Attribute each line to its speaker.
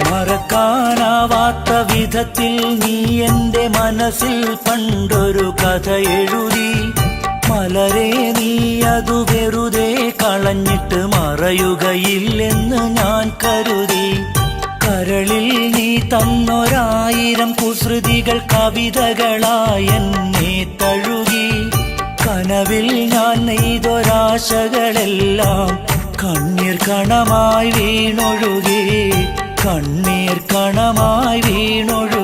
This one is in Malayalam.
Speaker 1: മറക്കാനാവാത്ത വിധത്തിൽ നീ എൻ്റെ മനസ്സിൽ പണ്ടൊരു കഥ എഴുതി. മലരെ നീ അതു വെറുതെ കളഞ്ഞിട്ട് മറയുകയില്ലെന്ന് ഞാൻ കരുതി. കരളിൽ നീ തന്നൊരായിരം കുസൃതികൾ കവിതകളായി എന്നെ തഴുകി. കനവിൽ ഞാൻ നെയ്തൊരാശകളെല്ലാം കണ്ണീർ കണമായി വീണൊഴുകി, കണ്ണീർ കണമായി വീണൊഴുകി.